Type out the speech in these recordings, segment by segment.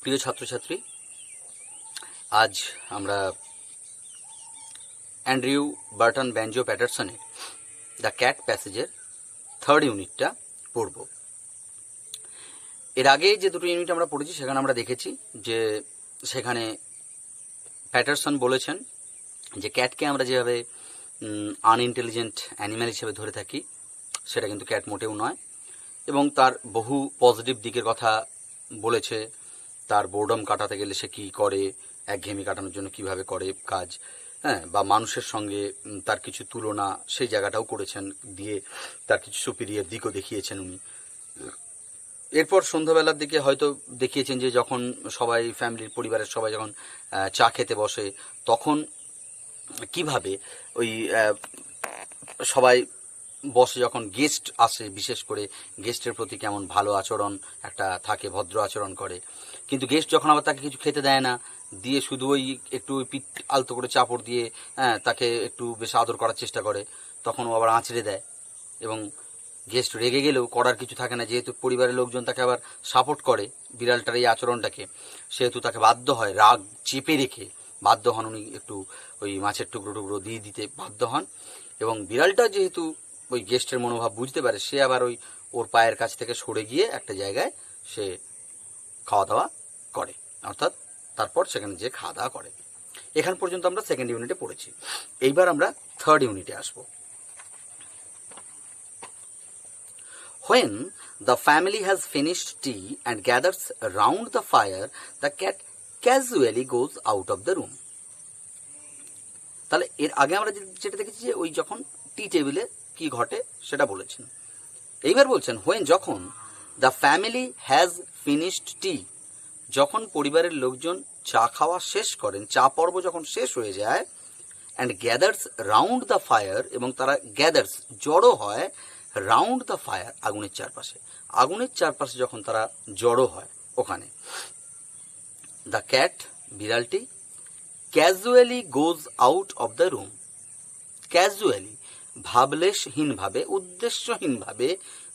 প্রিয় ছাত্রছাত্রী, আজ আমরা অ্যান্ড্রিউ বার্টন ব্যাঞ্জো প্যাটারসনের দ্য ক্যাট প্যাসেজের থার্ড ইউনিটটা পড়ব। এর আগে যে দুটো ইউনিট আমরা পড়েছি সেখানে আমরা দেখেছি যে সেখানে প্যাটারসন বলেছেন যে ক্যাটকে আমরা যেভাবে আনইন্টেলিজেন্ট অ্যানিম্যাল হিসেবে ধরে থাকি সেটা কিন্তু ক্যাট মোটেও নয়, এবং তার বহু পজিটিভ দিকের কথা বলেছে। তার বোর্ডম কাটাতে গেলে সে কী করে, একঘেয়েমি কাটানোর জন্য কিভাবে করে কাজ, হ্যাঁ, বা মানুষের সঙ্গে তার কিছু তুলনা সেই জায়গাটাও করেছেন, দিয়ে তার কিছু সুপিরিয়র দিকও দেখিয়েছেন উনি। এরপর সন্ধ্যাবেলার দিকে হয়তো দেখিয়েছেন যে যখন সবাই ফ্যামিলির পরিবারের সবাই যখন চা খেতে বসে তখন কিভাবে ওই সবাই বসে, যখন গেস্ট আসে বিশেষ করে গেস্টের প্রতি কেমন ভালো আচরণ একটা থাকে, ভদ্র আচরণ করে। কিন্তু গেস্ট যখন আবার তাকে কিছু খেতে দেয় না, দিয়ে শুধু ওই একটু ওই পিঠ আলতো করে চাপড় দিয়ে তাকে একটু বেশ আদর করার চেষ্টা করে, তখন ও আবার আঁচড়ে দেয়। এবং গেস্ট রেগে গেলেও করার কিছু থাকে না, যেহেতু পরিবারের লোকজন তাকে আবার সাপোর্ট করে বিড়ালটার এই আচরণটাকে, সেহেতু তাকে বাধ্য হয়, রাগ চেপে রেখে বাধ্য হন উনি একটু ওই মাছের টুকরো টুকরো দিয়ে দিতে বাধ্য হন। এবং বিড়ালটা যেহেতু ওই গেস্টের মনোভাব বুঝতে পারে, সে আবার ওই ওর পায়ের কাছ থেকে সরে গিয়ে একটা জায়গায় সে খাওয়া দাওয়া করে, অর্থাৎ তারপর সেখানে যে খাওয়া দাওয়া করে। এখান পর্যন্ত আমরা সেকেন্ড ইউনিটে পড়েছি। এইবার আমরা থার্ড ইউনিটে আসব। When the family has finished tea and gathers round the fire, the cat casually goes out of the room. তাহলে এর আগে আমরা যেটা দেখেছি যে ওই যখন টি টেবিলে কি ঘটে সেটা বলেছেন। এইবার বলছেন when, যখন the family has finished tea, যখন পরিবারের লোকজন চা খাওয়া শেষ করেন, চা পর্ব যখন শেষ হয়ে যায়, and gathers round the fire, এবং তারা gathers জড়ো হয় রাউন্ড দ্য ফায়ার, আগুনের চারপাশে, আগুনের চারপাশে যখন তারা জড়ো হয় ওখানে, দ্য ক্যাট, বিড়ালটি, casually goes out of the room, casually ভাবলেশহীনভাবে, উদ্দেশ্যহীনভাবে,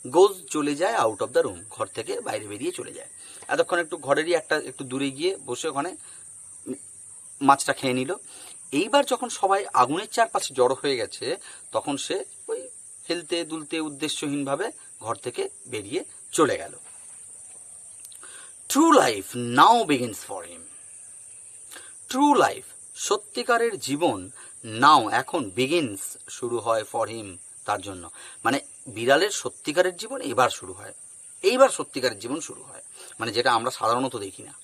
গোজ চলে যায় আউট অফ দ্য রুম, ঘর থেকে বাইরে বেরিয়ে চলে যায়। এতক্ষণ একটু ঘরেরই একটু দূরে গিয়ে বসে ওখানে মাছটা খেয়ে নিল। এইবার যখন সবাই আগুনের চারপাশে জড়ো হয়ে গেছে তখন সে ওই হেলতে দুলতে উদ্দেশ্যহীনভাবে ঘর থেকে বেরিয়ে চলে গেল। True life now begins for him, true life, সত্যিকারের জীবন, নাও, এখন, বিগিনস, শুরু হয়, ফর হিম, তার জন্য। মানে বিড়ালের সত্যিকারের জীবন এবার শুরু হয়, এইবার সত্যিকারের জীবন শুরু হয়, মানে যেটা আমরা সাধারণত দেখি না,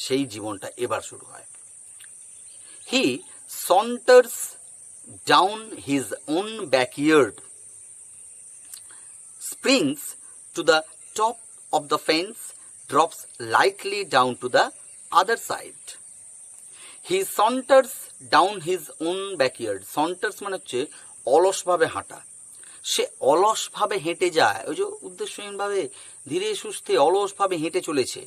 সেই জীবনটা এবার শুরু হয়। হি সন্টার্স down his own backyard, springs to the top of the fence, drops lightly down to the other side. He saunters down his own backyard. Saunters মানে হচ্ছে অলসভাবে হাঁটা, সে অলসভাবে হেঁটে যায়, ওই যে উদ্দেশ্যহীনভাবে ধীরে সুস্থে অলসভাবে হেঁটে চলেছে।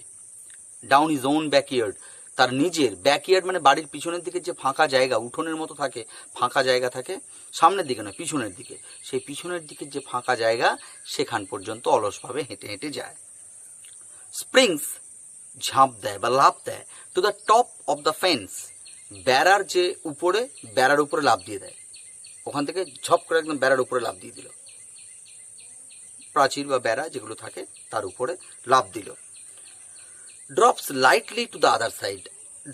ডাউন হিজ ওন ব্যাকইয়ার্ড, তার নিজের, ব্যাকইয়ার্ড মানে বাড়ির পিছনের দিকে যে ফাঁকা জায়গা, উঠোনের মতো থাকে, ফাঁকা জায়গা থাকে, সামনের দিকে নয় পিছনের দিকে, সেই পিছনের দিকে যে ফাঁকা জায়গা সেখান পর্যন্ত অলসভাবে হেঁটে হেঁটে যায়। স্প্রিংস, ঝাঁপ দেয় বা লাফ দেয়, to the top of the fence, বেড়ার যে উপরে, বেড়ার উপরে লাফ দিয়ে দেয়, ওখান থেকে ঝপ করে একদম বেড়ার উপরে লাফ দিয়ে দিল, প্রাচীর বা বেড়া যেগুলো থাকে তার উপরে লাফ দিল। Drops lightly to the other side,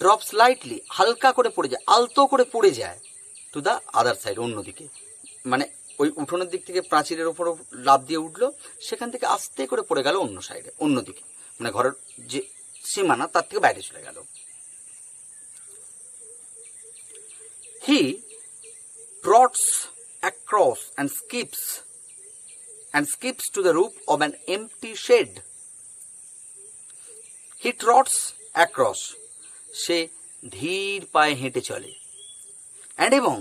drops lightly, হালকা করে পড়ে যায়, আলতো করে পড়ে যায়, টু দ্য আদার সাইড, অন্যদিকে, মানে ওই উঠোনের দিক থেকে প্রাচীরের ওপর লাফ দিয়ে উঠলো, সেখান থেকে আস্তে করে পড়ে গেল অন্য সাইডে, অন্যদিকে, মানে ঘরের যে সীমানা তার থেকে বাইরে চলে গেল। হি ট্রটস across and skips to the roof of an empty shed. He trots across, সে ধীর পায়ে হেঁটে চলে, and এবং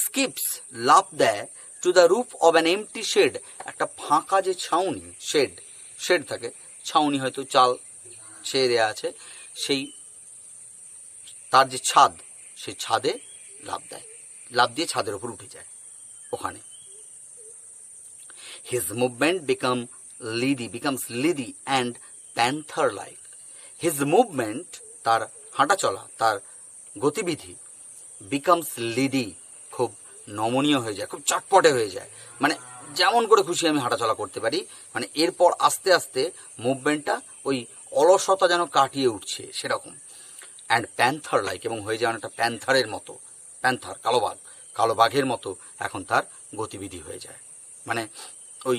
skips, লাফ দেয়, to the roof of an empty shed, একটা ফাঁকা যে ছাউনি, শেড থাকে, ছাউনি হয়তো চাল ছেড়ে দেওয়া আছে, সেই তার যে ছাদ, সেই ছাদে লাফ দেয়, লাফ দিয়ে ছাদের ওপর উঠে যায় ওখানে। His movement becomes leady and panther-like. His movement, তার হাঁটা চলা, তার গতিবিধি, বিকামস লিডি, খুব নমনীয় হয়ে যায়, খুব চটপটে হয়ে যায়, মানে যেমন করে খুশি আমি হাঁটাচলা করতে পারি। মানে এরপর আস্তে আস্তে মুভমেন্টটা ওই অলসতা যেন কাটিয়ে উঠছে সেরকম। অ্যান্ড প্যান্থার লাইক, এবং হয়ে যায় অনেকটা প্যান্থারের মতো, প্যান্থার কালো বাঘের মতো এখন তার গতিবিধি হয়ে যায়। মানে ওই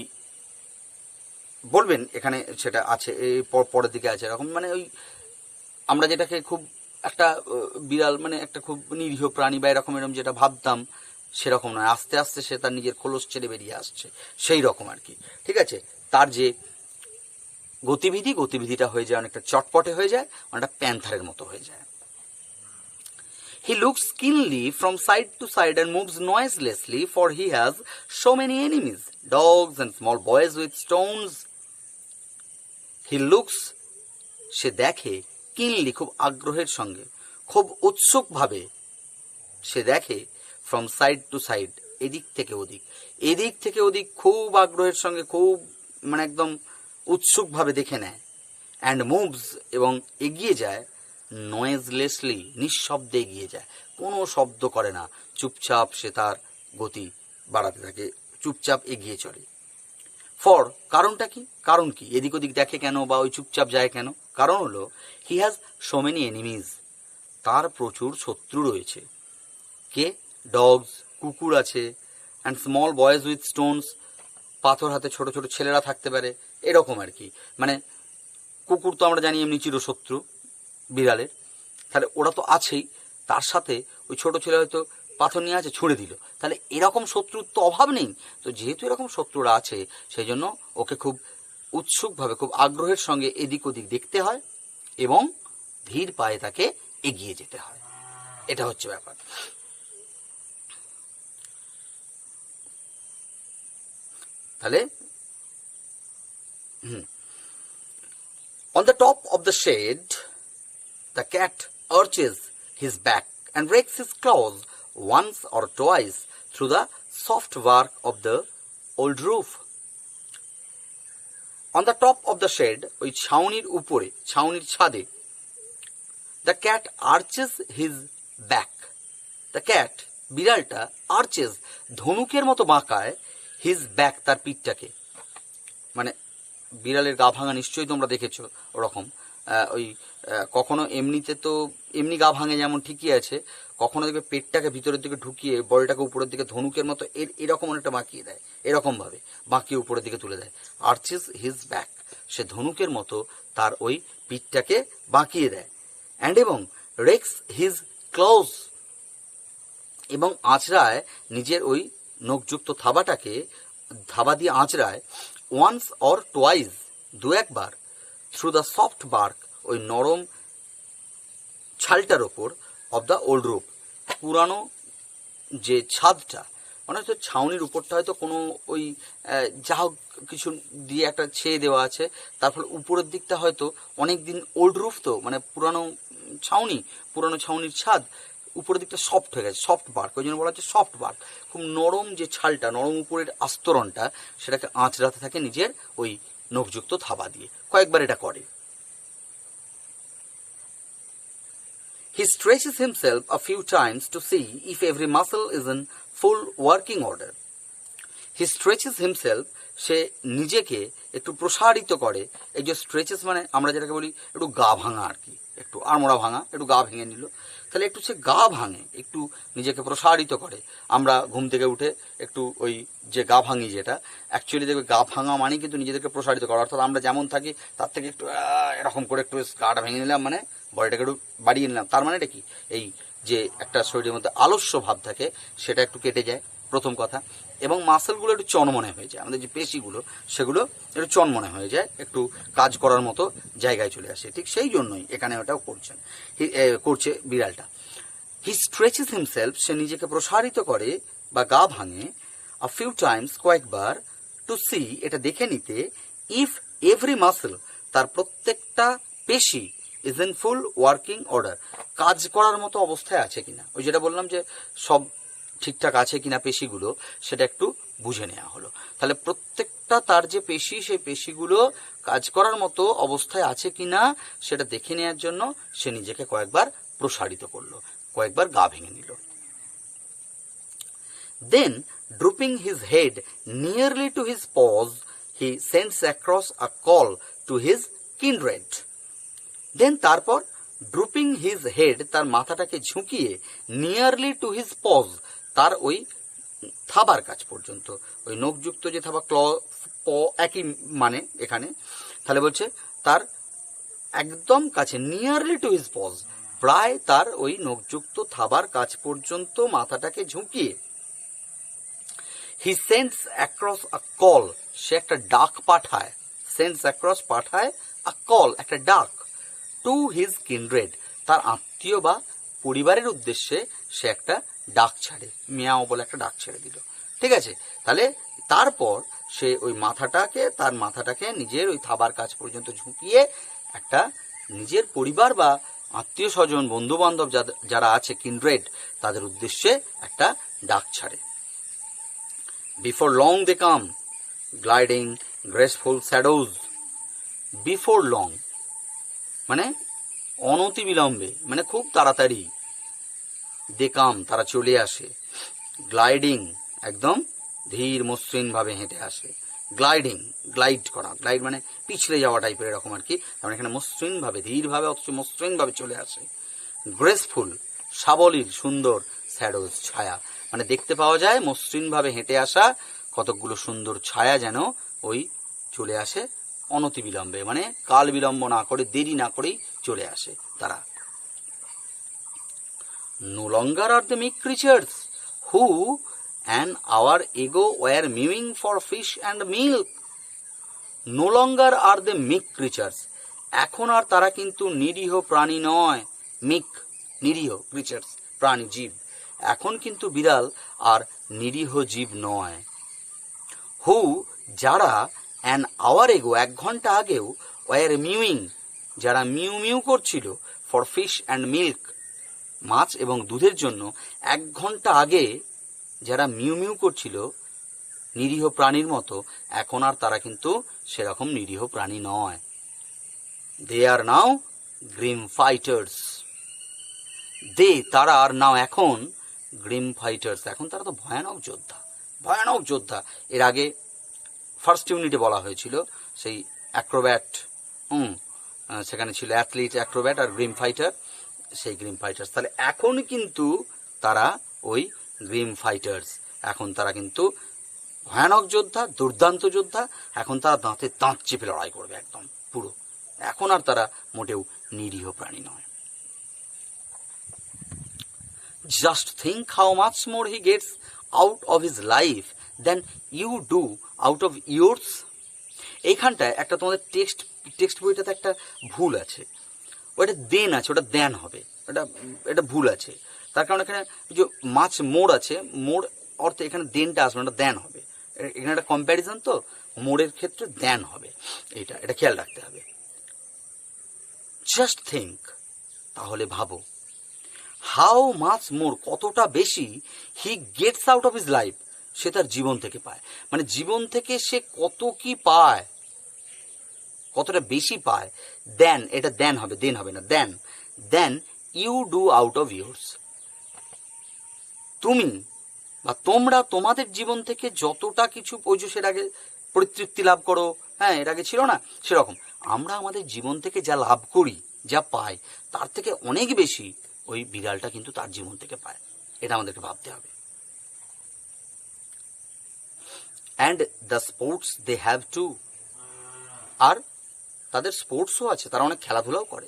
বলবেন এখানে সেটা আছে, এই পরের দিকে আছে এরকম, মানে ওই আমরা যেটাকে খুব একটা বিড়াল মানে একটা খুব নিরীহ প্রাণী বা এরকম যেটা ভাবতাম সেরকম নয়, আস্তে আস্তে সে তার নিজের খোলস ছেড়ে বেরিয়ে আসছে সেই রকম আর কি। ঠিক আছে, তার যে গতিবিধিটা হয়ে যায় অনেকটা চটপটে হয়ে যায়, অনেকটা প্যান্থারের মতো হয়ে যায়। He looks keenly from side to side and moves noiselessly, for he has so many enemies, dogs and small boys with stones. He looks, সে দেখে, কিনলি খুব আগ্রহের সঙ্গে, খুব উৎসুকভাবে সে দেখে, ফ্রম সাইড টু সাইড, এদিক থেকে ওদিক খুব আগ্রহের সঙ্গে, খুব মানে একদম উৎসুকভাবে দেখে নেয়। অ্যান্ড মুভস, এবং এগিয়ে যায়, নয়েজলেসলি, নিঃশব্দে এগিয়ে যায়, কোনো শব্দ করে না, চুপচাপ সে তার গতি বাড়াতে থাকে, চুপচাপ এগিয়ে চলে। ফর, কারণ কি এদিক ওদিক দেখে কেন বা ওই চুপচাপ যায় কেন? কারণ হলো he has so many enemies, তার প্রচুর শত্রু রয়েছে। কে? ডগস, কুকুর আছে, and small boys with Stones, পাথর হাতে ছোট ছোট ছেলেরা থাকতে পারে, এরকম আর কি। মানে কুকুর তো আমরা জানি এমনি চিরশত্রু বিড়ালের, তাহলে ওরা তো আছেই, তার সাথে ওই ছোট ছেলে হয়তো পাথর নিয়ে আছে, ছুঁড়ে দিল, তাহলে এরকম শত্রুর তো অভাব নেই। তো যেহেতু এরকম শত্রুরা আছে, সেই জন্য ওকে খুব উৎসুকভাবে, খুব আগ্রহের সঙ্গে এদিক ওদিক দেখতে হয় এবং ধীর পায়ে তাকে এগিয়ে যেতে হয়। এটা হচ্ছে ব্যাপার। তাহলে on the top of the shed, the cat arches his back and rakes his claws once or twice through the soft bark of the old roof. On the top of the shed, ওই ছাউনির উপরে, ছাউনির ছাদে, the cat arches his back, the cat, বিড়ালটা, arches, ধনুকের মতো বাঁকায়, his back, তার পিঠটাকে। মানে বিড়ালের গা ভাঙা নিশ্চয়ই তোমরা দেখেছো ওরকম, ওই কখনো এমনিতে তো এমনি গা ভাঙে যেমন ঠিকই আছে, কখনো দেখবে পেটটাকে ভিতরের দিকে ঢুকিয়ে বলটাকে উপরের দিকে ধনুকের মতো এরকম অনেকটা বাঁকিয়ে দেয়, এরকমভাবে বাঁকিয়ে উপরের দিকে তুলে দেয়, আর্চিস হিজ ব্যাক, সে ধনুকের মতো তার ওই পিঠটাকে বাঁকিয়ে দেয়। অ্যান্ড এবং রেক্স হিজ ক্লজ, এবং আঁচড়ায় নিজের ওই নখযুক্ত থাবাটাকে, থাবা দিয়ে আঁচড়ায়, ওয়ান্স অর টোয়াইজ, দু একবার, থ্রু দ্য সফট বার্ক, ওই নরম ছালটার ওপর, অব দ্য ওল্ড রুফ, পুরানো যে ছাদটা, মানে হয়তো ছাউনির উপরটা হয়তো কোনো ওই যা হোক কিছু দিয়ে একটা ছেয়ে দেওয়া আছে, তার ফলে উপরের দিকটা হয়তো অনেক দিন ওল্ড রুফ, তো মানে পুরানো ছাউনির ছাদ, উপরের দিকটা সফট হয়ে গেছে, সফট বার্ক, ওই জন্য বলা হচ্ছে সফট বার্ক, খুব নরম যে ছালটা, নরম উপরের আস্তরণটা, সেটাকে আঁচড়াতে থাকে নিজের ওই নখযুক্ত থাবা দিয়ে, কয়েকবার এটা করে। He stretches himself a few times to see if every muscle is in full working order. He stretches himself, সে নিজেকে একটু প্রসারিত করে। এই যে স্ট্রেচেস মানে আমরা যেটাকে বলি একটু গা ভাঙা আর কি, একটু আড়মোড়া ভাঙা, একটু গা ভেঙে নিল, তাহলে একটু সে গা ভাঙে, একটু নিজেকে প্রসারিত করে। আমরা ঘুম থেকে উঠে একটু ওই যে গা ভাঙি, যেটা অ্যাকচুয়ালি দেখবে গা ভাঙা মানে কিন্তু নিজেদেরকে প্রসারিত করা, অর্থাৎ আমরা যেমন থাকি তার থেকে একটু এরকম করে একটু গাটা ভেঙে নিলাম, মানে বডিটাকে একটু বাড়িয়ে নিলাম, তার মানে এটা কি, এই যে একটা শরীরের মধ্যে আলস্য ভাব থাকে সেটা একটু কেটে যায়, প্রথম কথা। এবং মাসেলগুলো একটু চনমনে হয়ে যায়, আমাদের যে পেশিগুলো সেগুলো একটু চনমনে হয়ে যায়, একটু কাজ করার মতো জায়গায় চলে আসে। ঠিক সেই জন্যই এখানে ওটাও করছে বিড়ালটা। হি স্ট্রেচেস হিমসেলফ, সে নিজেকে প্রসারিত করে বা গা ভাঙে, আ ফিউ টাইমস, কয়েকবার, টু সি, এটা দেখে নিতে, ইফ এভরি মাসেল, তার প্রত্যেকটা পেশি, is in full working order, কাজ করার মতো অবস্থায় আছে কিনা। ওই যেটা বললাম যে সব ঠিকঠাক আছে কিনা পেশিগুলো, সেটা একটু বুঝে নেওয়া হলো। তাহলে প্রত্যেকটা তার যে পেশি, সেই পেশিগুলো কাজ করার মতো অবস্থায় আছে কিনা সেটা দেখে নেওয়ার জন্য সে নিজেকে কয়েকবার প্রসারিত করলো, কয়েকবার গা ভেঙে নিল। Then, drooping his head nearly to his paws, he sends across a call to his kindred. Then তারপর drooping his head, তার মাথাটাকে ঝুঁকিয়ে, nearly to his paws, তার ওই থাবার কাছ পর্যন্ত, ওই নখযুক্ত যে থাবা, ক্ল প একই মানে এখানে, তাহলে বলছে তার একদম কাছে, নিয়ারলি টু হিজ পজ, প্রায় তার ওই নখযুক্ত থাবার কাছ পর্যন্ত মাথাটাকে ঝুঁকিয়ে, হি সেন্ডস অ্যাক্রস আ কল, সে একটা ডাক পাঠায়, সেন্ডস অ্যাক্রস পাঠায়, আ কল একটা ডাক, টু হিজ কিন্ড্রেড, তার আত্মীয় বা পরিবারের উদ্দেশ্যে সে একটা ডাক ছাড়ে, মিয়াও বলে একটা ডাক ছেড়ে দিল। ঠিক আছে, তাহলে তারপর সে ওই তার মাথাটাকে নিজের ওই থাবার কাছ পর্যন্ত ঝুঁকিয়ে একটা নিজের পরিবার বা আত্মীয় স্বজন, বন্ধু বান্ধব যারা আছে কিন্ড্রেড, তাদের উদ্দেশ্যে একটা ডাক ছাড়ে। Before long they came, gliding graceful shadows. Before long মানে অনতি বিলম্বে, মানে খুব তাড়াতাড়ি, দে কাম তারা চলে আসে, গ্লাইডিং একদম ধীর মসৃণ ভাবে হেঁটে আসে, গ্লাইডিং গ্লাইড করা, গ্লাইড মানে পিছলে যাওয়া টাইপের এরকম আর কি, তার এখানে মসৃণ ভাবে, ধীর ভাবে অথচ মসৃণ ভাবে চলে আসে। গ্রেসফুল সাবলীল সুন্দর, শ্যাডোজ ছায়া, মানে দেখতে পাওয়া যায় মসৃণ ভাবে হেঁটে আসা কতকগুলো সুন্দর ছায়া যেন ওই চলে আসে অনতি বিলম্বে, মানে কাল বিলম্ব না করে, দেরি না করেই চলে আসে তারা। No longer are the meek creatures who an hour ago were mewing for fish and milk. No longer are the meek creatures. এখন আর তারা কিন্তু নিরীহ প্রাণী নয়, মিক নিরীহ, ক্রিচার্স প্রাণী জীব, এখন কিন্তু বিড়াল আর নিরীহ জীব নয়। হু যারা, অ্যান আওয়ার এগো এক ঘন্টা আগেও, ওয়ার মিউইং যারা মিউ মিউ করছিল, ফর ফিশ অ্যান্ড মিল্ক মাছ এবং দুধের জন্য, এক ঘন্টা আগে যারা মিউ মিউ করছিল নিরীহ প্রাণীর মতো, এখন আর তারা কিন্তু সেরকম নিরীহ প্রাণী নয়। দে আর নাও গ্রিম ফাইটার্স। দে তারা, আর নাও এখন, গ্রিম ফাইটার্স এখন তারা তো ভয়ানক যোদ্ধা, ভয়ানক যোদ্ধা। এর আগে ফার্স্ট ইউনিটে বলা হয়েছিল সেই অ্যাক্রোব্যাট, সেখানে ছিল অ্যাথলিট, অ্যাক্রোব্যাট আর গ্রিম ফাইটার, সেই গ্রিম ফাইটার্স। তাহলে এখন কিন্তু তারা ওই গ্রিম ফাইটার্স, এখন তারা কিন্তু ভয়ানক যোদ্ধা, দুর্দান্ত যোদ্ধা, এখন তারা দাঁতে দাঁত চেপে লড়াই করবে একদম পুরো, এখন আর তারা মোটেও নিরীহ প্রাণী নয়। Just think how much more he gets out of his life then you do out of yours. এইখানটায় একটা তোমাদের টেক্সট বইটাতে একটা ভুল আছে, ওটা দেন আছে, ওটা দেন হবে, এটা ভুল আছে। তার কারণ এখানে যে মাছ মোড় আছে, মোড় অর্থে এখানে দেনটা আসবে, এটা দেন হবে। এখানে একটা কম্প্যারিজন, তো মোড়ের ক্ষেত্রে দেন হবে, এটা খেয়াল রাখতে হবে। জাস্ট থিঙ্ক তাহলে ভাবো, হাউ মাচ মোর কতটা বেশি, he gets out of his life সে তার জীবন থেকে পায়, মানে জীবন থেকে সে কত কি পায়, কতটা বেশি পায়, দেন, এটা দেন হবে, দেন হবে না, then you do out of yours, তুমি বা তোমরা তোমাদের জীবন থেকে যতটা কিছু সের আগে পরিতৃপ্তি লাভ করো, হ্যাঁ এর আগে ছিল না সেরকম, আমরা আমাদের জীবন থেকে যা লাভ করি, যা পাই, তার থেকে অনেক বেশি ওই বিড়ালটা কিন্তু তার জীবন থেকে পায়, এটা আমাদেরকে ভাবতে হবে। And the sports they have to, আর তাদের স্পোর্টসও আছে, তারা অনেক খেলাধুলাও করে।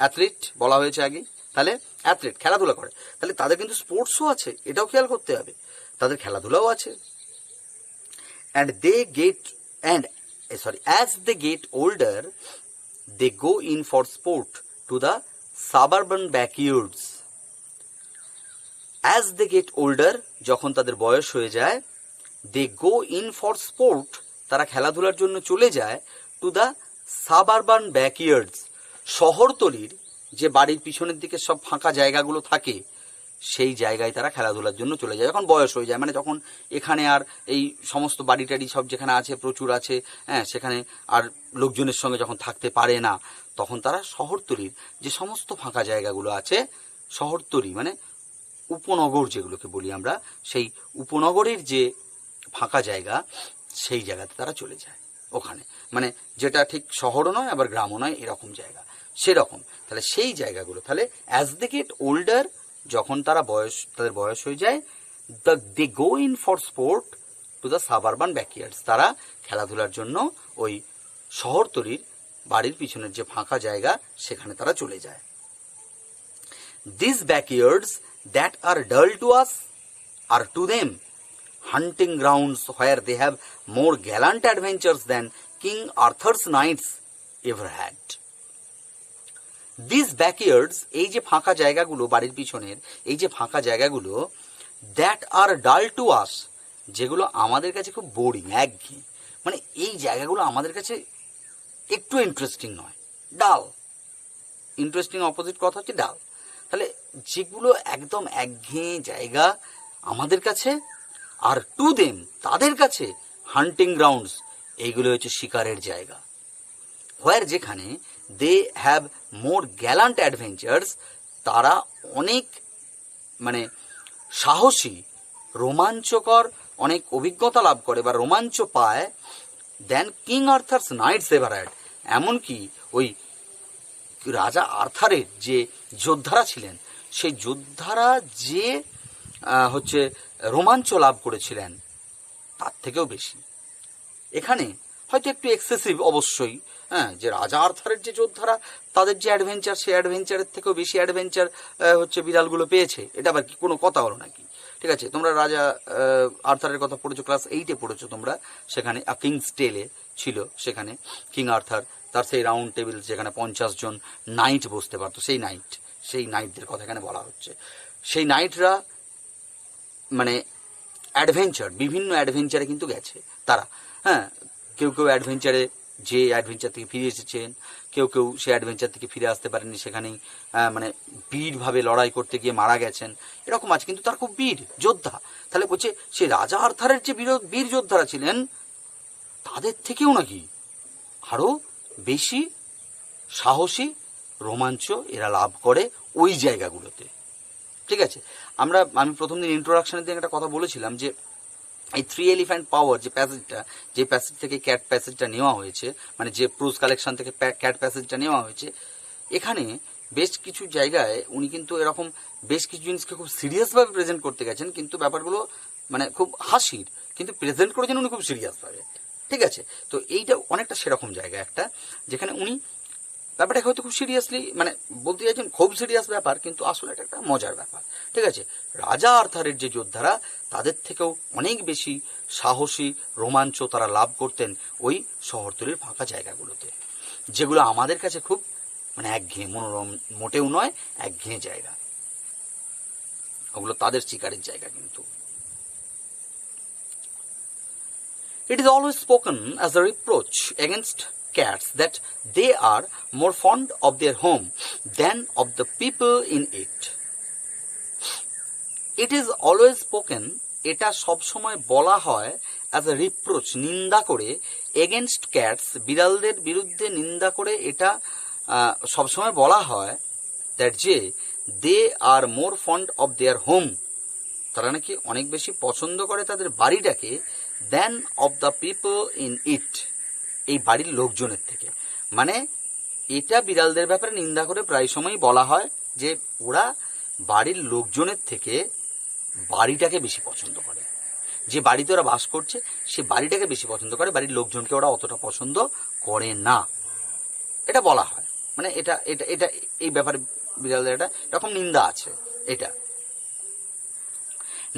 অ্যাথলিট বলা হয়েছে আগে, তাহলে অ্যাথলিট খেলাধুলা করে, তাহলে তাদের কিন্তু স্পোর্টসও আছে, এটাও খেয়াল করতে হবে, তাদের খেলাধুলাও আছে। And they get as they get older they go in for sport to the suburban backyards. As they get older, যখন তাদের বয়স হয়ে যায়, they go in for sport, তারা খেলাধুলার জন্য চলে যায়, to the suburban backyards, শহরতলির যে বাড়ির পিছনের দিকে সব ফাঁকা জায়গাগুলো থাকে, সেই জায়গায় তারা খেলাধুলার জন্য চলে যায় যখন বয়স হয়ে যায়, মানে যখন এখানে আর এই সমস্ত বাড়ি টাড়ি সব যেখানে আছে প্রচুর আছে, হ্যাঁ, সেখানে আর লোকজনের সঙ্গে যখন থাকতে পারে না, তখন তারা শহরতলির যে সমস্ত ফাঁকা জায়গাগুলো আছে, শহরতলি মানে উপনগর যেগুলোকে বলি আমরা, সেই উপনগরের যে ফাঁকা জায়গা, সেই জায়গাতে তারা চলে যায় ওখানে, মানে যেটা ঠিক শহরও নয় আবার গ্রামও নয়, এরকম জায়গা সেরকম। তাহলে সেই জায়গাগুলো, তাহলে অ্যাজ দে গেট ওল্ডার, যখন তারা তাদের বয়স হয়ে যায়, they go in for sport to the suburban backyards, তারা খেলাধুলার জন্য ওই শহরতলির বাড়ির পিছনের যে ফাঁকা জায়গা সেখানে তারা চলে যায়। This ব্যাকইয়ার্ডস that are dull to us are to them hunting grounds where they have more gallant adventures than King Arthur's knights ever had. These backyards, এই যে ফাঁকা জায়গাগুলো বাড়ির পিছনের, এই যে ফাঁকা জায়গাগুলো, that are dull to us, যেগুলো আমাদের কাছে খুব বোরিং, একঘেয়ে, মানে এই জায়গাগুলো আমাদের কাছে একটু ইন্টারেস্টিং নয়, ডাল। ইন্টারেস্টিং অপোজিট কথা হচ্ছে ডাল। তাহলে যেগুলো একদম একঘেয়ে জায়গা আমাদের কাছে, আর টু দেম, তাদের কাছে হান্টিং গ্রাউন্ডস, এইগুলো হচ্ছে শিকারের জায়গা। হোয়ার, যেখানে they have more gallant adventures, তারা অনেক মানে সাহসী, রোমাঞ্চকর অনেক অভিজ্ঞতা লাভ করে বা রোমাঞ্চ পায়, than King Arthur's knights ever had, এমনকি ওই রাজা আর্থারের যে যোদ্ধারা ছিলেন, সেই যোদ্ধারা যে হচ্ছে রোমাঞ্চ লাভ করেছিলেন তার থেকেও বেশি। এখানে হয়তো একটু এক্সেসিভ অবশ্যই, হ্যাঁ, যে রাজা আর্থারের যে যোদ্ধারা তাদের যে অ্যাডভেঞ্চার, সেই অ্যাডভেঞ্চারের থেকেও বেশি অ্যাডভেঞ্চার হচ্ছে বিড়ালগুলো পেয়েছে, এটা আবার কি কোনো কথা হলো নাকি? ঠিক আছে, তোমরা রাজা আর্থারের কথা পড়েছো, ক্লাস 8-এ পড়েছো তোমরা, সেখানে কিংস টেলে ছিল, সেখানে কিং আর্থার তার সেই রাউন্ড টেবিল যেখানে 50 জন নাইট বসতে পারতো, সেই নাইটদের কথা এখানে বলা হচ্ছে। সেই নাইটরা মানে অ্যাডভেঞ্চার, বিভিন্ন অ্যাডভেঞ্চারে কিন্তু গেছে তারা, হ্যাঁ, কেউ কেউ অ্যাডভেঞ্চারে যে অ্যাডভেঞ্চার থেকে ফিরে এসেছেন, কেউ কেউ সে অ্যাডভেঞ্চার থেকে ফিরে আসতে পারেননি, সেখানেই মানে বীরভাবে লড়াই করতে গিয়ে মারা গেছেন, এরকম আছে, কিন্তু তার খুব বীর যোদ্ধা। তাহলে বলছে সে রাজা আর্থারের যে বীর যোদ্ধারা ছিলেন তাদের থেকেও নাকি আরও বেশি সাহসী রোমাঞ্চ এরা লাভ করে ওই জায়গাগুলোতে। ঠিক আছে, আমি প্রথম দিন ইন্ট্রোডাকশনের দিন একটা কথা বলেছিলাম যে এই 3 এলিফ্যান্ট পাওয়ার যে প্যাসেজটা, যে প্যাসেজ থেকে ক্যাট প্যাসেজটা নেওয়া হয়েছে, মানে যে প্রুজ কালেকশন থেকে ক্যাট প্যাসেজটা নেওয়া হয়েছে, এখানে বেশ কিছু জায়গায় উনি কিন্তু এরকম বেশ কিছু জিনিসকে খুব সিরিয়াসভাবে প্রেজেন্ট করতে গেছেন, কিন্তু ব্যাপারগুলো মানে খুব হাসির, কিন্তু প্রেজেন্ট করেছেন উনি খুব সিরিয়াসভাবে। ঠিক আছে, তো এইটা অনেকটা সেরকম জায়গা একটা, যেখানে উনি ব্যাপারটা হয়তো খুব সিরিয়াসলি মানে বলতে চাইছেন খুব সিরিয়াস ব্যাপার, কিন্তু আসলে এটা একটা মজার ব্যাপার। ঠিক আছে, রাজা আর্থারের যে যোদ্ধারা তাদের থেকেও অনেক বেশি সাহসী রোমাঞ্চ তারা লাভ করতেন ওই শহরতলির ফাঁকা জায়গাগুলোতে, যেগুলো আমাদের কাছে খুব মানে একঘেয়ে, মনোরম মোটেও নয়, একঘেয়ে জায়গা, ওগুলো তাদের শিকারের জায়গা। কিন্তু it is always spoken as a reproach against cats that they are more fond of their home than of the people in it. It is always spoken, এটা সব সময় বলা হয়, as a reproach, নিন্দা করে, against cats, বিড়ালদের বিরুদ্ধে নিন্দা করে এটা সবসময় বলা হয়, that যে they are more fond of their home, তারা নাকি অনেক বেশি পছন্দ করে তাদের বাড়িটাকে, than of the people in it, এই বাড়ির লোকজনের থেকে। মানে এটা বিড়ালদের ব্যাপারে নিন্দা করে প্রায় সময়ই বলা হয় যে ওরা বাড়ির লোকজনের থেকে বাড়িটাকে বেশি পছন্দ করে, যে বাড়িতে ওরা বাস করছে সে বাড়িটাকে বেশি পছন্দ করে, বাড়ির লোকজনকে ওরা অতটা পছন্দ করে না, এটা বলা হয়। মানে এটা এটা এটা এই ব্যাপারে বিড়ালদের একটা এরকম নিন্দা আছে এটা।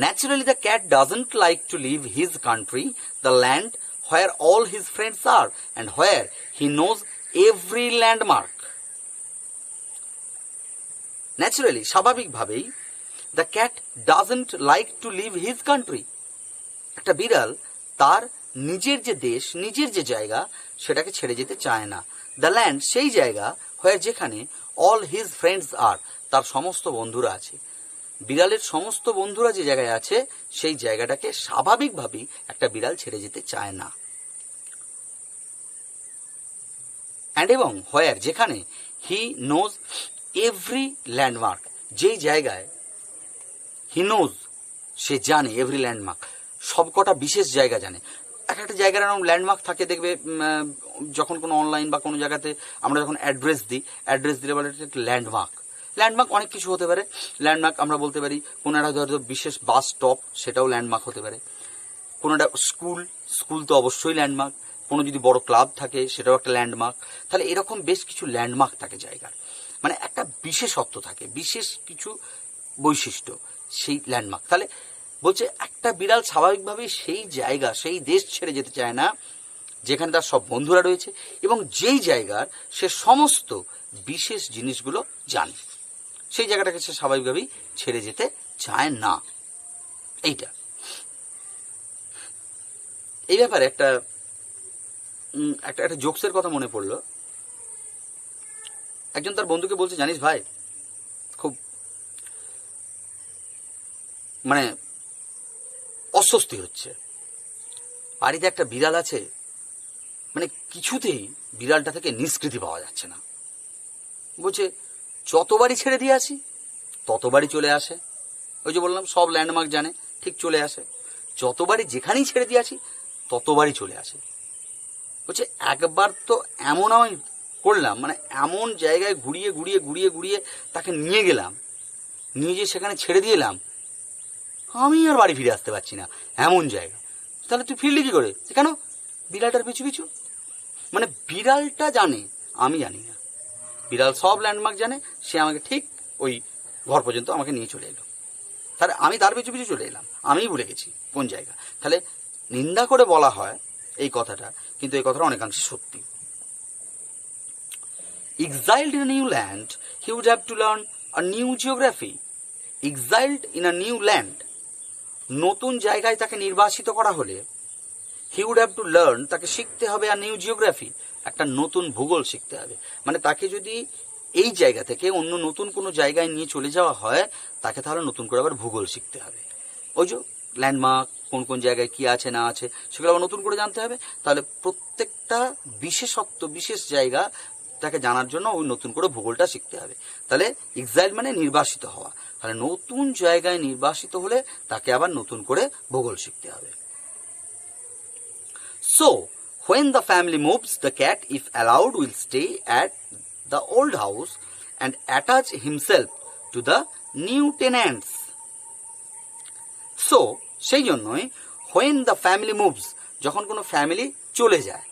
Naturally, the cat doesn't like to leave his country, the land where all his friends are and where he knows every landmark. Naturally, স্বাভাবিকভাবেই, the cat doesn't like to leave his country. একটা বিড়াল তার নিজের যে দেশ, নিজের যে জায়গা, সেটাকে ছেড়ে যেতে চায় না। The land, সেই জায়গা, where যেখানে all his friends are, তার সমস্ত বন্ধুরা আছে। বিড়ালের সমস্ত বন্ধুরা যে জায়গায় আছে সেই জায়গাটাকে স্বাভাবিকভাবেই একটা বিড়াল ছেড়ে যেতে চায় না। অ্যান্ড এবং হোয়ার, যেখানে হি নোজ এভরি ল্যান্ডমার্ক, যেই জায়গায় হি নোজ, সে জানে, এভরি ল্যান্ডমার্ক, সবকটা বিশেষ জায়গা জানে। এক একটা জায়গার এরকম ল্যান্ডমার্ক থাকে, দেখবে যখন কোনো অনলাইন বা কোনো জায়গাতে আমরা যখন অ্যাড্রেস দিলে বলে ল্যান্ডমার্ক। ল্যান্ডমার্ক অনেক কিছু হতে পারে। ল্যান্ডমার্ক আমরা বলতে পারি কোনো একটা ধরো বিশেষ বাস স্টপ, সেটাও ল্যান্ডমার্ক হতে পারে। কোনো একটা স্কুল তো অবশ্যই ল্যান্ডমার্ক। কোনো যদি বড় ক্লাব থাকে সেটাও একটা ল্যান্ডমার্ক। তাহলে এরকম বেশ কিছু ল্যান্ডমার্ক থাকে জায়গার, মানে একটা বিশেষত্ব থাকে, বিশেষ কিছু বৈশিষ্ট্য সেই ল্যান্ডমার্ক। তাহলে বলছে একটা বিড়াল স্বাভাবিকভাবেই সেই জায়গা, সেই দেশ ছেড়ে যেতে চায় না যেখানে তার সব বন্ধুরা রয়েছে এবং যেই জায়গার সে সমস্ত বিশেষ জিনিসগুলো জানে, সেই জায়গাটাকে সে স্বাভাবিকভাবেই ছেড়ে যেতে চায় না। এইটা এই ব্যাপারে একটা একটা জোকসের কথা মনে পড়লো। একজন তার বন্ধুকে বলছে, জানিস ভাই, খুব মানে অস্বস্তি হচ্ছে, বাড়িতে একটা বিড়াল আছে, মানে কিছুতেই বিড়ালটা থেকে নিষ্কৃতি পাওয়া যাচ্ছে না। বলছে, যতবারই ছেড়ে দিয়ে আসি ততবারই চলে আসে। ওই যে বললাম সব ল্যান্ডমার্ক জানে, ঠিক চলে আসে। যতবারই যেখানেই ছেড়ে দিয়ে আসি ততবারই চলে আসে। বলছে, একবার তো এমন আমি করলাম, মানে এমন জায়গায় ঘুরিয়ে ঘুরিয়ে ঘুরিয়ে ঘুরিয়ে তাকে নিয়ে গেলাম, নিয়ে গিয়ে সেখানে ছেড়ে দিয়ে এলাম, আমি আর বাড়ি ফিরে আসতে পারছি না, এমন জায়গা। তাহলে তুই ফিরলি কি করে? কেন? বিড়ালটার পিছু পিছু। মানে বিড়ালটা জানে, আমি জানি না। বিড়াল সব ল্যান্ডমার্ক জানে, সে আমাকে ঠিক ওই ঘর পর্যন্ত আমাকে নিয়ে চলে এলো। তাহলে আমি তার পিছু পিছু চলে এলাম, আমিই ভুলে গেছি কোন জায়গা। তাহলে নিন্দা করে বলা হয় এই কথাটা, কিন্তু এই কথাটা অনেকাংশে সত্যি। Exiled in a new land, he would have to learn a new geography. Exiled in a new land, নতুন জায়গায় তাকে নির্বাসিত করা হলে he would have to learn, তাকে শিখতে হবে a new geography, একটা নতুন ভূগোল শিখতে হবে। মানে তাকে যদি এই জায়গা থেকে অন্য নতুন কোনো জায়গায় নিয়ে চলে যাওয়া হয়, তাকে তাহলে নতুন করে আবার ভূগোল শিখতে হবে। ওই যে ল্যান্ডমার্ক, কোন কোন জায়গায় কি আছে না আছে সেগুলো আবার নতুন করে জানতে হবে। তাহলে প্রত্যেকটা বিশেষত্ব, বিশেষ জায়গা তাকে জানার জন্য ওই নতুন করে ভূগোলটা শিখতে হবে। তাহলে এক্সাইল মানে নির্বাসিত হওয়া। তাহলে নতুন জায়গায় নির্বাসিত হলে তাকে আবার নতুন করে ভূগোল শিখতে হবে। So, when the family moves, the cat, if allowed, will stay at the old house and attach himself to the new tenants. So, সেই জন্যই when the family moves, যখন কোনো ফ্যামিলি চলে যায়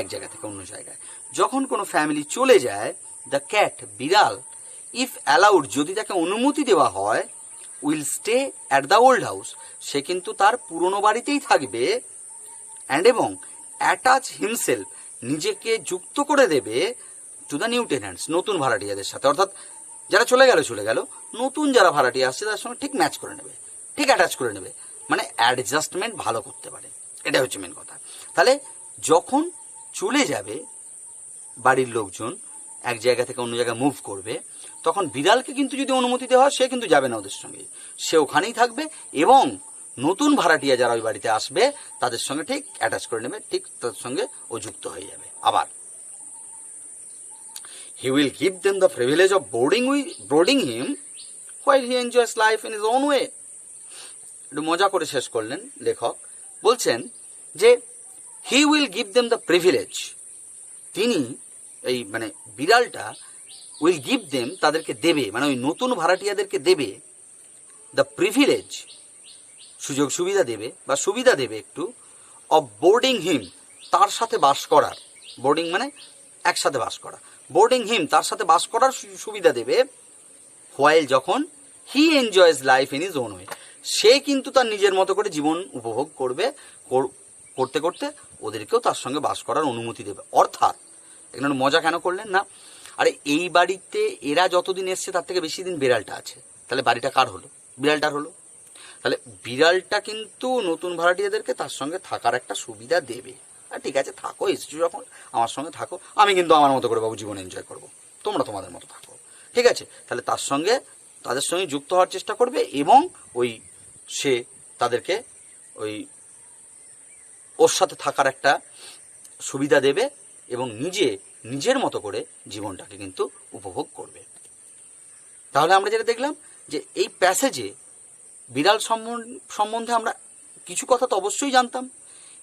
এক জায়গা থেকে অন্য জায়গায়, যখন কোনো ফ্যামিলি চলে যায়, দ্য ক্যাট, বিড়াল, ইফ অ্যালাউড, যদি তাকে অনুমতি দেওয়া হয়, will stay at the old house, সে কিন্তু তার পুরনো বাড়িতেই থাকবে, অ্যান্ড এবং অ্যাটাচ হিমসেলফ, নিজেকে যুক্ত করে দেবে, টু দ্য নিউ টেন্যান্টস, নতুন ভাড়াটিয়াদের সাথে। অর্থাৎ যারা চলে গেল, নতুন যারা ভাড়াটিয়া আসছে তার সঙ্গে ঠিক ম্যাচ করে নেবে, ঠিক অ্যাটাচ করে নেবে, মানে অ্যাডজাস্টমেন্ট ভালো করতে পারে। এটা হচ্ছে মেন কথা। তাহলে যখন চলে যাবে বাড়ির লোকজন, এক জায়গা থেকে অন্য জায়গায় মুভ করবে, তখন বিড়ালকে কিন্তু যদি অনুমতি দেওয়া হয়, সে কিন্তু যাবে না ওদের সঙ্গে, সে ওখানেই থাকবে এবং নতুন ভাড়াটিয়া যারা ওই বাড়িতে আসবে তাদের সঙ্গে ঠিক অ্যাটাচ করে নেবে, ঠিক তাদের সঙ্গে ও যুক্ত হয়ে যাবে। আবার he will give them the privilege of boarding him while he enjoys life in his own way. একটু মজা করে শেষ করলেন লেখক, বলছেন যে he will give them the privilege, তিনি এই মানে বিড়ালটা will give them, তাদেরকে দেবে, মানে ওই নতুন ভাড়াটিয়াদেরকে দেবে, the privilege, সুযোগ সুবিধা দেবে বা সুবিধা দেবে একটু, অফ বোর্ডিং হিম, তার সাথে বাস করার, বোর্ডিং মানে একসাথে বাস করা, বোর্ডিং হিম, তার সাথে বাস করার সুবিধা দেবে, হোয়াইল, যখন he enjoys life in his own way, সে কিন্তু তার নিজের মতো করে জীবন উপভোগ করবে, করতে করতে ওদেরকেও তার সঙ্গে বাস করার অনুমতি দেবে। অর্থাৎ এখানে মজা কেন করলেন না, আরে এই বাড়িতে এরা যতদিন এসছে তার থেকে বেশি দিন বিড়ালটা আছে, তাহলে বাড়িটা কার হলো? বিড়ালটার হলো। তাহলে বিড়ালটা কিন্তু নতুন ভাড়াটিয়াদেরকে তার সঙ্গে থাকার একটা সুবিধা দেবে। আর ঠিক আছে, থাকো, এসেছো যখন আমার সঙ্গে থাকো, আমি কিন্তু আমার মতো করে বাবু জীবন এনজয় করবো, তোমরা তোমাদের মতো থাকো, ঠিক আছে। তাহলে তার সঙ্গে তাদের সঙ্গে যুক্ত হওয়ার চেষ্টা করবে এবং সে তাদেরকে ওর সাথে থাকার একটা সুবিধা দেবে এবং নিজের মতো করে জীবনটাকে কিন্তু উপভোগ করবে। তাহলে আমরা যেটা দেখলাম যে এই প্যাসেজে বিড়াল সম্বন্ধে আমরা কিছু কথা তো অবশ্যই জানতাম,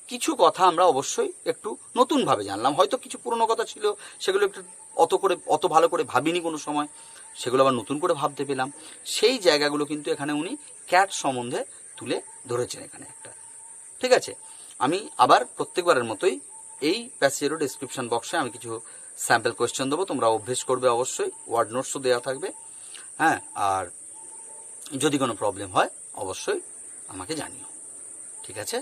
কিছু কথা আমরা অবশ্যই একটু নতুনভাবে জানলাম। হয়তো কিছু পুরনো কথা ছিল, সেগুলো একটু অত ভালো করে ভাবিনি কোনো সময়, সেগুলো আবার নতুন করে ভাবতে পেলাম। সেই জায়গাগুলো কিন্তু এখানে উনি ক্যাট সম্বন্ধে তুলে ধরেছেন এখানে একটা। ঠিক আছে, আমি আবার প্রত্যেকবারের মতোই এই প্যাসেজেরও ডেসক্রিপশন বক্সে আমি কিছু স্যাম্পল কোয়েশ্চেন দেবো, তোমরা অভ্যেস করবে অবশ্যই, ওয়ার্ড নোটসও দেওয়া থাকবে। হ্যাঁ, আর যদি কোনো প্রবলেম হয় অবশ্যই আমাকে জানিও। ঠিক আছে।